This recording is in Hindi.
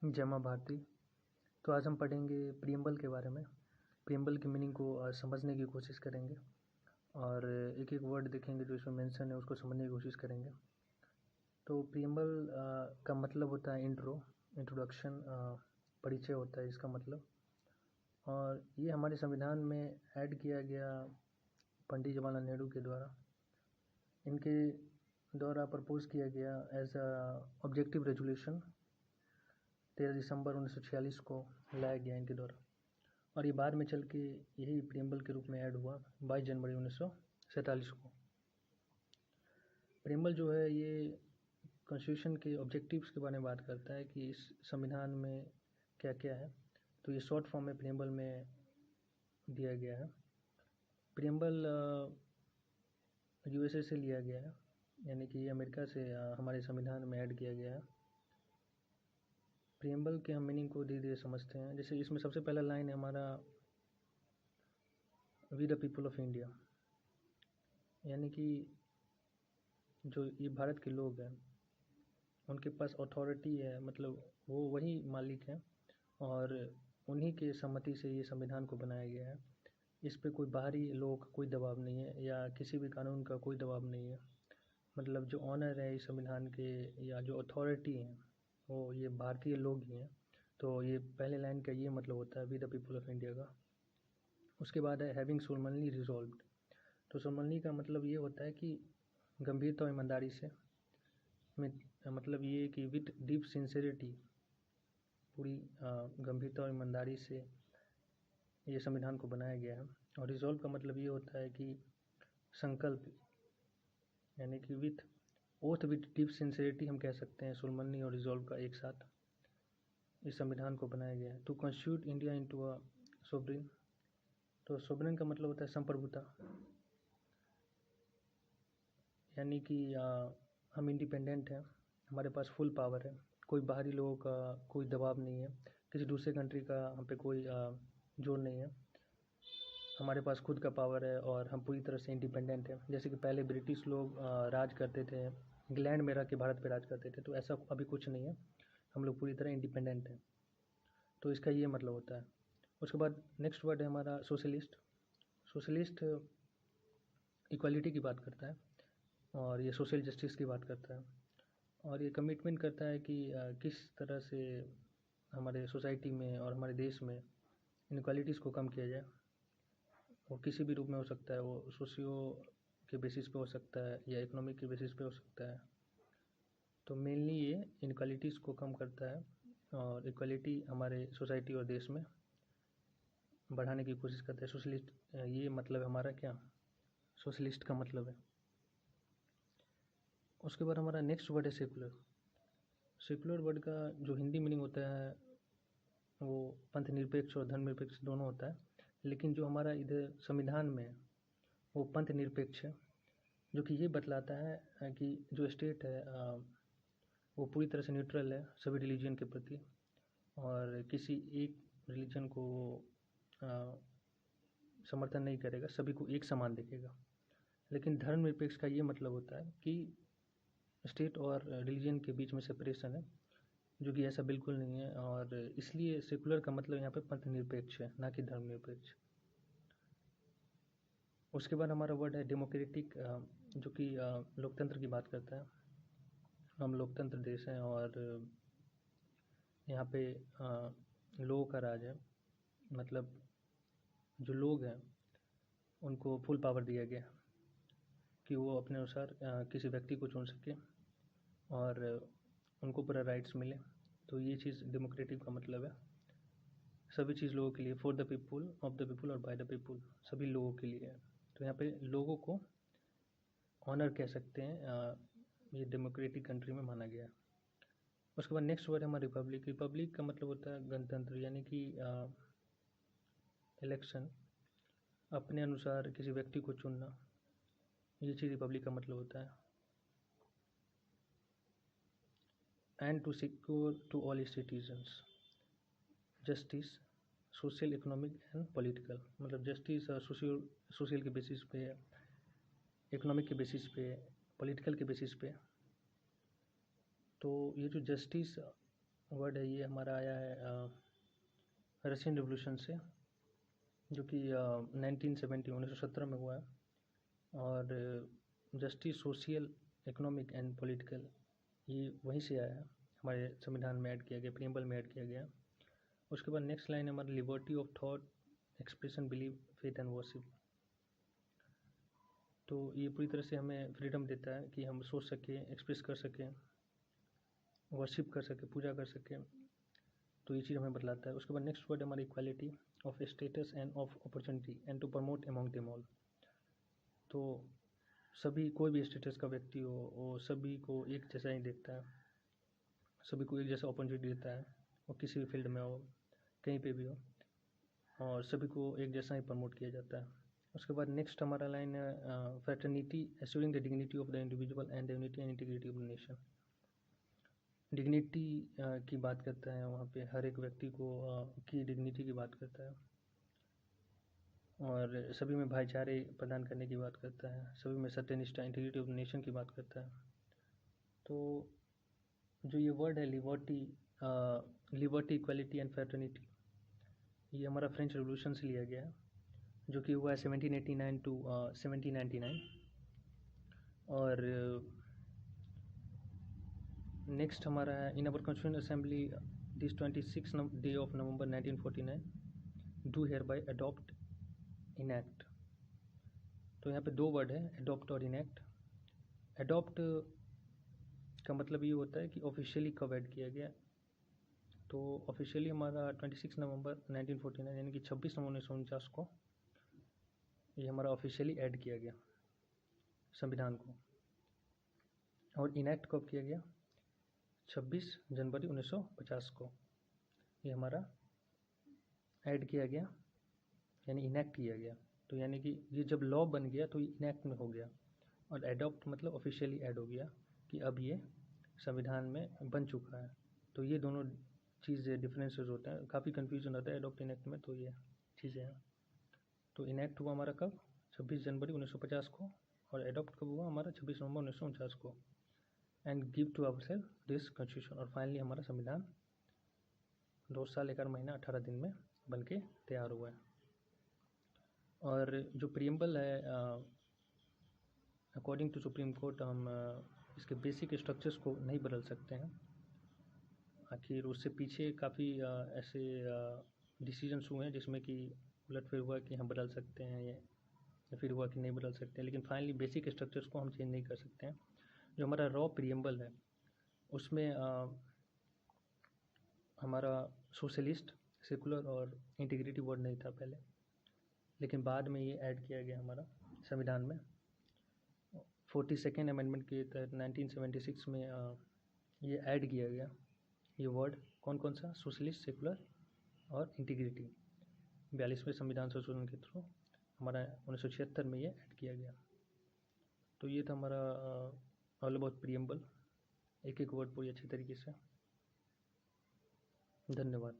जय माँ भारती। तो आज हम पढ़ेंगे प्रियम्बल के बारे में। प्रियम्बल की मीनिंग को समझने की कोशिश करेंगे और एक एक वर्ड देखेंगे जो इसमें मेंशन है, उसको समझने की कोशिश करेंगे। तो प्रियम्बल का मतलब होता है इंट्रोडक्शन, परिचय होता है इसका मतलब। और ये हमारे संविधान में ऐड किया गया पंडित जवाहरलाल नेहरू के द्वारा। इनके द्वारा प्रपोज किया गया एज ऑब्जेक्टिव रेजोल्यूशन 13 दिसंबर 1946 को लाया गया इनके द्वारा, और ये बाद में चल के यही प्रियम्बल के रूप में ऐड हुआ 22 जनवरी 1947 को। प्रियम्बल जो है ये कॉन्स्टिट्यूशन के ऑब्जेक्टिव्स के बारे में बात करता है कि इस संविधान में क्या क्या है। तो ये शॉर्ट फॉर्म में प्रियम्बल में दिया गया है। प्रियम्बल यूएसए से लिया गया है, यानी कि अमेरिका से हमारे संविधान में ऐड किया गया है। प्रियम्बल के हम मीनिंग को धीरे धीरे समझते हैं। जैसे इसमें सबसे पहला लाइन है हमारा, we the people of India, यानी कि जो ये भारत के लोग हैं उनके पास अथॉरिटी है, मतलब वो वही मालिक हैं और उन्हीं के सम्मति से ये संविधान को बनाया गया है। इस पे कोई बाहरी लोगों का कोई दबाव नहीं है या किसी भी कानून का कोई दबाव नहीं है। मतलब जो ऑनर है इस संविधान के या जो अथॉरिटी हैं वो ये भारतीय लोग ही हैं। तो ये पहले लाइन का ये मतलब होता है we the people of India का। उसके बाद है हैविंग सोलमनली रिजॉल्व्ड। तो सोलमनली का मतलब ये होता है कि गंभीरता और ईमानदारी से, में मतलब ये कि विथ डीप सिंसेरिटी, पूरी गंभीरता और ईमानदारी से ये संविधान को बनाया गया है। और रिजॉल्व का मतलब ये होता है कि संकल्प, यानी कि with oath with deep sincerity हम कह सकते हैं सोलमनली और रिजॉल्व का एक साथ इस संविधान को बनाया गया है। To constitute India into a sovereign. तो सोवरेन का मतलब होता है संप्रभुता, यानी कि हम इंडिपेंडेंट हैं, हमारे पास फुल पावर है, कोई बाहरी लोगों का कोई दबाव नहीं है, किसी दूसरे कंट्री का हम पे कोई जोर नहीं है। हमारे पास खुद का पावर है और हम पूरी तरह से इंडिपेंडेंट हैं। जैसे कि पहले ब्रिटिश लोग राज करते थे, इंग्लैंड में रह के भारत पे राज करते थे, तो ऐसा अभी कुछ नहीं है, हम लोग पूरी तरह इंडिपेंडेंट हैं। तो इसका ये मतलब होता है। उसके बाद नेक्स्ट वर्ड है हमारा सोशलिस्ट। सोशलिस्ट इक्वालिटी की बात करता है और ये सोशल जस्टिस की बात करता है और ये कमिटमेंट करता है कि किस तरह से हमारे सोसाइटी में और हमारे देश में इनक्वालिटीज़ को कम किया जाए। वो किसी भी रूप में हो सकता है, वो सोशियो के बेसिस पे हो सकता है या इकोनॉमिक के बेसिस पे हो सकता है। तो मेनली ये इनक्वालिटीज़ को कम करता है और इक्वालिटी हमारे सोसाइटी और देश में बढ़ाने की कोशिश करता है। सोशलिस्ट ये मतलब हमारा क्या, सोशलिस्ट का मतलब है। उसके बाद हमारा नेक्स्ट वर्ड है सेकुलर। सेकुलर वर्ड का जो हिंदी मीनिंग होता है वो पंथ निरपेक्ष और धर्मनिरपेक्ष दोनों होता है, लेकिन जो हमारा इधर संविधान में है वो पंथ निरपेक्ष है, जो कि ये बतलाता है कि जो स्टेट है वो पूरी तरह से न्यूट्रल है सभी रिलीजन के प्रति और किसी एक रिलीजन को समर्थन नहीं करेगा, सभी को एक समान देखेगा। लेकिन धर्मनिरपेक्ष का ये मतलब होता है कि स्टेट और रिलीजन के बीच में सेपरेशन है, जो कि ऐसा बिल्कुल नहीं है। और इसलिए सेकुलर का मतलब यहाँ पे पंथ निरपेक्ष है, ना कि धर्मनिरपेक्ष। उसके बाद हमारा वर्ड है डेमोक्रेटिक, जो कि लोकतंत्र की बात करता है। हम लोकतंत्र देश हैं और यहाँ पे लोगों का राज है, मतलब जो लोग हैं उनको फुल पावर दिया गया कि वो अपने अनुसार किसी व्यक्ति को चुन सके और उनको पूरा राइट्स मिले। तो ये चीज़ डेमोक्रेटिक का मतलब है, सभी चीज़ लोगों के लिए, for the people, of the people और बाय द पीपुल, सभी लोगों के लिए है। तो यहाँ पे लोगों को ऑनर कह सकते हैं, ये डेमोक्रेटिक कंट्री में माना गया है। उसके बाद नेक्स्ट वर्ड है हमारा रिपब्लिक। रिपब्लिक का मतलब होता है गणतंत्र, यानी कि इलेक्शन, अपने अनुसार किसी व्यक्ति को चुनना, ये चीज़ रिपब्लिक का मतलब होता है। And to secure to all citizens justice social, economic and political. मतलब जस्टिस सोशल के बेसिस पे, इकोनॉमिक के बेसिस पे, पॉलिटिकल के बेसिस पे। तो ये जो जस्टिस वर्ड है ये हमारा आया है रशियन रिवोल्यूशन से, जो कि 1917 में हुआ है। और justice, social, economic and political, ये वहीं से आया है, हमारे संविधान में ऐड किया गया, प्रीएम्बल में ऐड किया गया। उसके बाद नेक्स्ट लाइन है हमारा liberty of thought, expression, believe, faith and worship. तो ये पूरी तरह से हमें फ्रीडम देता है कि हम सोच सकें, एक्सप्रेस कर सकें, वर्शिप कर सकें, पूजा कर सकें। तो ये चीज़ हमें बतलाता है। उसके बाद नेक्स्ट वर्ड है हमारा equality of status and of opportunity and to promote among them all. तो सभी, कोई भी स्टेटस का व्यक्ति हो, वो सभी को एक जैसा ही देखता है, सभी को एक जैसा अपॉर्चुनिटी देता है, वो किसी भी फील्ड में हो, कहीं पे भी हो, और सभी को एक जैसा ही प्रमोट किया जाता है। उसके बाद नेक्स्ट हमारा लाइन है fraternity assuring the dignity of the individual and the unity and integrity of the nation. Dignity की बात करता है वहाँ पे, हर एक व्यक्ति को की डिग्निटी की बात करता है, और सभी में भाईचारे प्रदान करने की बात करता है, सभी में सत्यनिष्ठा, इंटीग्रिटी ऑफ द नेशन की बात करता है। तो जो ये वर्ड है लिबर्टी, इक्वालिटी एंड फ्रेटर्निटी, ये हमारा फ्रेंच रेवोल्यूशन से लिया गया है, जो कि हुआ है 1789 टू 1799। और नेक्स्ट हमारा है in our constituent assembly this 26 day of November 1949 do hereby adopt enact. तो यहाँ पे दो वर्ड है, अडॉप्ट और इनैक्ट। अडॉप्ट का मतलब ये होता है कि ऑफिशियली कब ऐड किया गया। तो ऑफिशियली हमारा 26 नवंबर 1949 यानी कि 26 नवंबर 1949 को ये हमारा ऑफिशियली ऐड किया गया संविधान को। और इनैक्ट कब किया गया? 26 जनवरी 1950 को ये हमारा ऐड किया गया, यानी इनैक्ट किया गया। तो यानी कि ये जब लॉ बन गया तो ये इनैक्ट में हो गया, और एडॉप्ट मतलब ऑफिशियली ऐड हो गया कि अब ये संविधान में बन चुका है। तो ये दोनों चीज़ें डिफरेंसेस होते हैं, काफ़ी कन्फ्यूजन होता है एडॉप्ट इनैक्ट में, तो ये चीज़ें हैं। तो इनैक्ट हुआ हमारा कब? 26 जनवरी 1950 को, और एडॉप्ट कब हुआ हमारा? 26 नवंबर 1949 को। And give to ourselves this constitution, और फाइनली हमारा संविधान 2 साल 11 महीना 18 दिन में बन के तैयार हुआ है। और जो प्रीएम्बल है, अकॉर्डिंग टू सुप्रीम कोर्ट, हम इसके बेसिक स्ट्रक्चर्स को नहीं बदल सकते हैं। आखिर उससे पीछे काफ़ी ऐसे डिसीजंस हुए हैं जिसमें कि उलटफेर हुआ कि हम बदल सकते हैं, या फिर हुआ कि नहीं बदल सकते हैं, लेकिन फाइनली बेसिक स्ट्रक्चर्स को हम चेंज नहीं कर सकते हैं। जो हमारा रॉ प्रीएम्बल है उसमें हमारा सोशलिस्ट, सेकुलर और इंटीग्रिटी वर्ड नहीं था पहले, लेकिन बाद में ये ऐड किया गया हमारा संविधान में 42nd अमेंडमेंट के तहत 1976 में ये ऐड किया गया ये वर्ड। कौन कौन सा? सोशलिस्ट, सेकुलर और इंटीग्रिटी। 42वें संविधान संशोधन के थ्रू हमारा 1976 में ये ऐड किया गया। तो ये था हमारा ऑल अबाउट प्रीएम्बल, एक एक वर्ड पूरी अच्छी तरीके से। धन्यवाद।